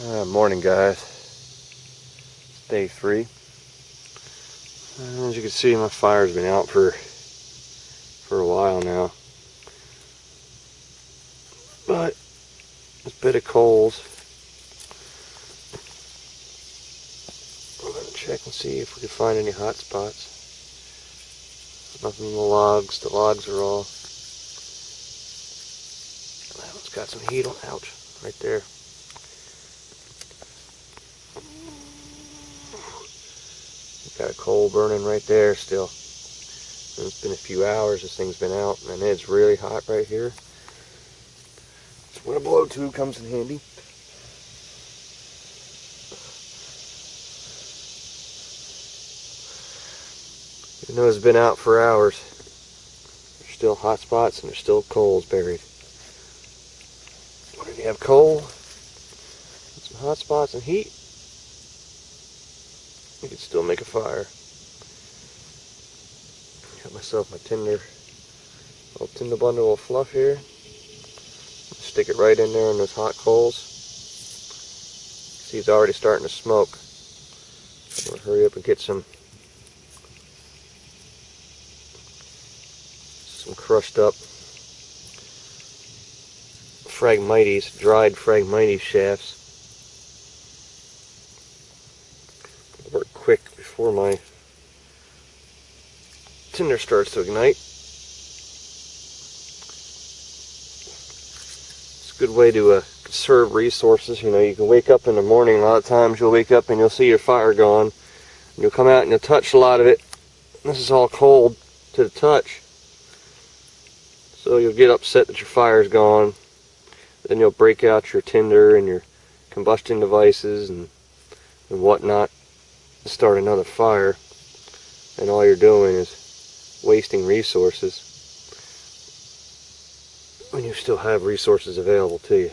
Morning, guys. It's day 3. As you can see, my fire's been out for a while now. But this bit of coals, we're going to check and see if we can find any hot spots. Nothing in the logs. The logs are all... That one's got some heat on. Ouch. Right there. Got a coal burning right there still. And it's been a few hours this thing's been out, and it's really hot right here. So when a blow tube comes in handy. Even though it's been out for hours, there's still hot spots and there's still coals buried. When you have coal, some hot spots and heat, you can still make a fire. Got myself my little tinder bundle of fluff here. Stick it right in there in those hot coals. See, it's already starting to smoke. I'm gonna hurry up and get some crushed up Phragmites, dried Phragmites shafts. Work quick before my tinder starts to ignite. It's a good way to conserve resources. You know, you can wake up in the morning. A lot of times you'll wake up and you'll see your fire gone. You'll come out and you'll touch a lot of it. This is all cold to the touch. So you'll get upset that your fire's gone. Then you'll break out your tinder and your combustion devices and whatnot to start another fire. And all you're doing is wasting resources when you still have resources available to you.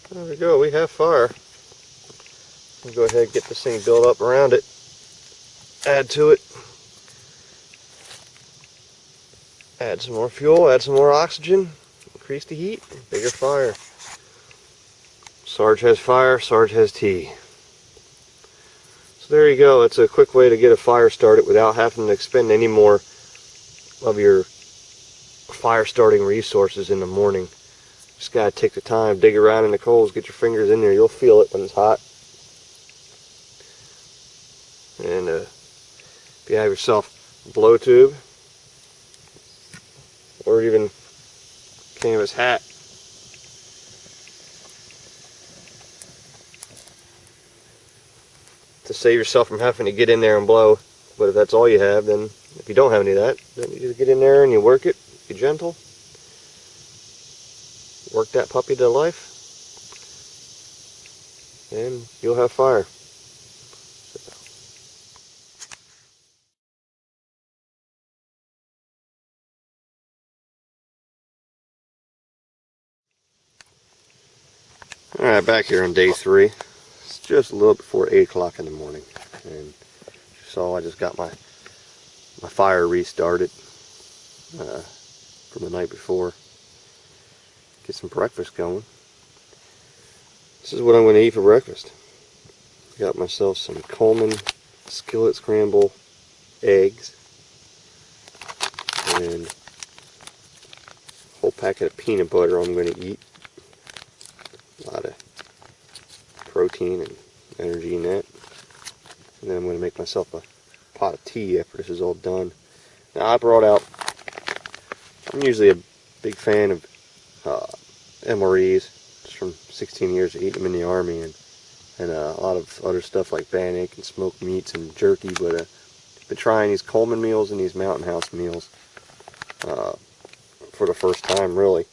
There we go, we have fire. We'll go ahead and get this thing built up around it. Add to it. Add some more fuel, add some more oxygen. Increase the heat, bigger fire. Sarge has fire, Sarge has tea. So there you go, it's a quick way to get a fire started without having to expend any more of your fire starting resources in the morning. Just gotta take the time, dig around in the coals, get your fingers in there. You'll feel it when it's hot. And if you have yourself a blow tube, or even canvas hat, to save yourself from having to get in there and blow. But if that's all you have, then if you don't have any of that, then you just get in there and you work it. Be gentle. Work that puppy to life, and you'll have fire. Alright, back here on day 3. It's just a little before 8 o'clock in the morning. And so I just got my fire restarted from the night before. Get some breakfast going. This is what I'm going to eat for breakfast. Got myself some Coleman skillet scramble eggs. And a whole packet of peanut butter I'm going to eat. A lot of protein and energy in that. And then I'm going to make myself a pot of tea after this is all done. Now I brought out, I'm usually a big fan of MREs, just from 16 years of eating them in the Army, and a lot of other stuff like bannock and smoked meats and jerky, but I've been trying these Coleman meals and these Mountain House meals for the first time, really.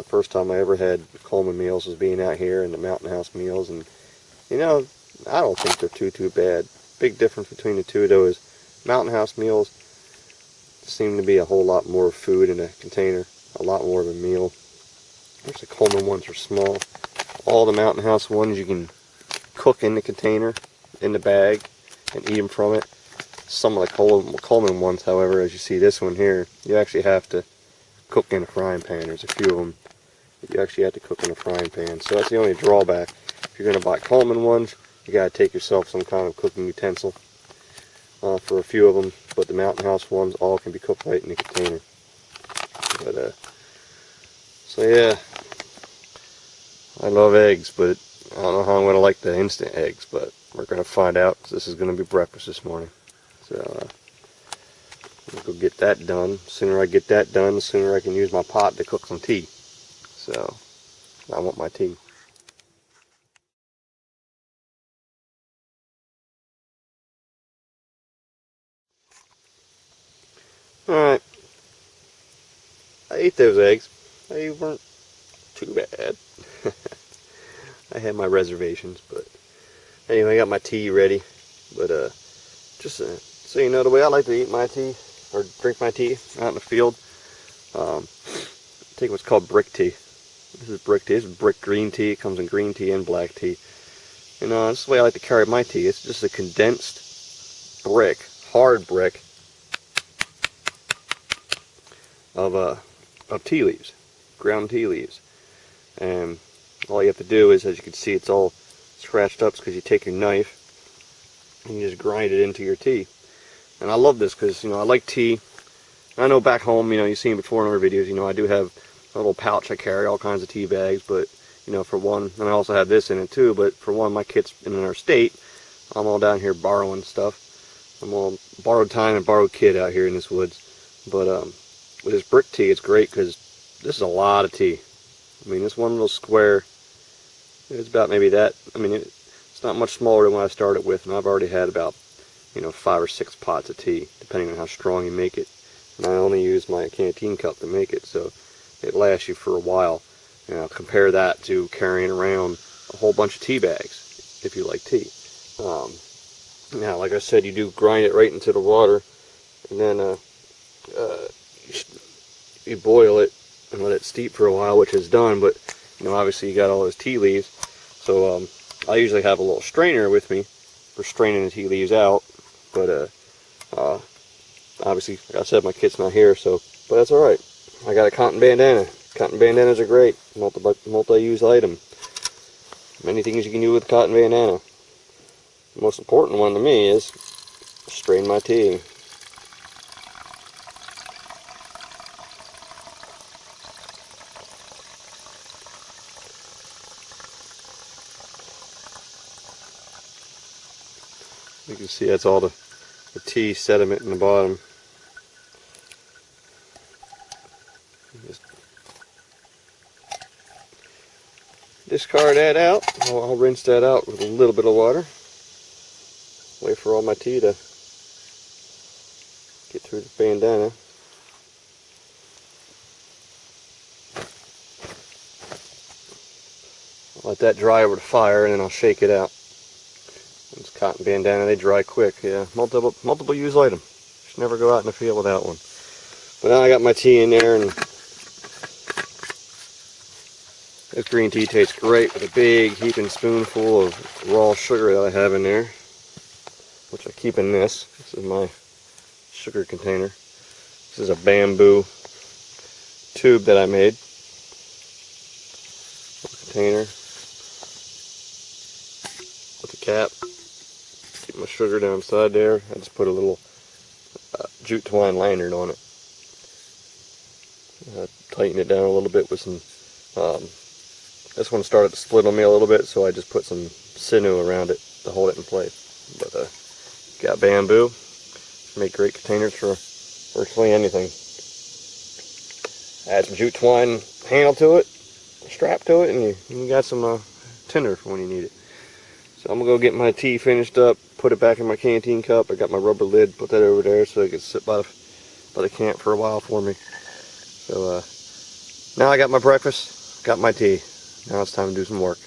First time I ever had Coleman meals was being out here, and the Mountain House meals, and you know, I don't think they're too bad. Big difference between the two though is Mountain House meals seem to be a whole lot more food in a container, a lot more of a meal. Whereas the Coleman ones are small. All the Mountain House ones you can cook in the container, in the bag, and eat them from it. Some of the Coleman ones, however, as you see this one here, you actually have to cook in a frying pan. There's a few of them that you actually have to cook in a frying pan. So that's the only drawback. If you're going to buy Coleman ones, you got to take yourself some kind of cooking utensil for a few of them. But the Mountain House ones all can be cooked right in the container. But so yeah, I love eggs, but I don't know how I'm going to like the instant eggs, but we're going to find out, because this is going to be breakfast this morning. So I'll go get that done. The sooner I get that done, the sooner I can use my pot to cook some tea. So I want my tea. Alright, I ate those eggs. They weren't too bad. I had my reservations, but anyway, I got my tea ready. But just so you know, the way I like to eat my tea, or drink my tea out in the field, take what's called brick tea. This is brick tea. This is brick green tea. It comes in green tea and black tea. And this is the way I like to carry my tea. It's just a condensed brick, hard brick, of tea leaves, ground tea leaves. And all you have to do is, as you can see, it's all scratched up because you take your knife and you just grind it into your tea. And I love this because, you know, I like tea. I know back home, you know, you've seen before in other videos, you know, I do have a little pouch I carry all kinds of tea bags, but, you know, for one, and I also have this in it too, but for one, my kid's in our state, I'm all down here borrowing stuff. I'm all borrowed time and borrowed kid out here in this woods. But with this brick tea, it's great because this is a lot of tea. I mean, this one little square, it's about maybe that. I mean, it's not much smaller than what I started with, and I've already had about, you know, 5 or 6 pots of tea, depending on how strong you make it. And I only use my canteen cup to make it, so it lasts you for a while. You know, compare that to carrying around a whole bunch of tea bags, if you like tea. Now, like I said, you do grind it right into the water, and then you boil it and let it steep for a while, which is done, but you know, obviously you got all those tea leaves, so I usually have a little strainer with me for straining the tea leaves out, but obviously, like I said, my kid's not here, so, but that's alright. I got a cotton bandana. Cotton bandanas are great, multi-use item. Many things you can do with cotton bandana. The most important one to me is strain my tea. You can see that's all the tea sediment in the bottom. Just discard that out. I'll rinse that out with a little bit of water. Wait for all my tea to get through the bandana. I'll let that dry over the fire, and then I'll shake it out. It's cotton bandana, they dry quick. Yeah, multiple use item. Should never go out in the field without one. But now I got my tea in there, and This green tea tastes great with a big heaping spoonful of raw sugar that I have in there, which I keep in this. This is my sugar container. This is a bamboo tube that I made. Container with a cap. Keep my sugar down inside there. I just put a little jute twine lanyard on it. Tighten it down a little bit with some. This one started to split on me a little bit, so I just put some sinew around it to hold it in place. But got bamboo. Make great containers for virtually anything. Add some jute twine handle to it, strap to it, and you got some tinder for when you need it. So I'm gonna go get my tea finished up, put it back in my canteen cup. I got my rubber lid, put that over there so it can sit by the camp for a while for me. So now I got my breakfast, got my tea. Now it's time to do some work.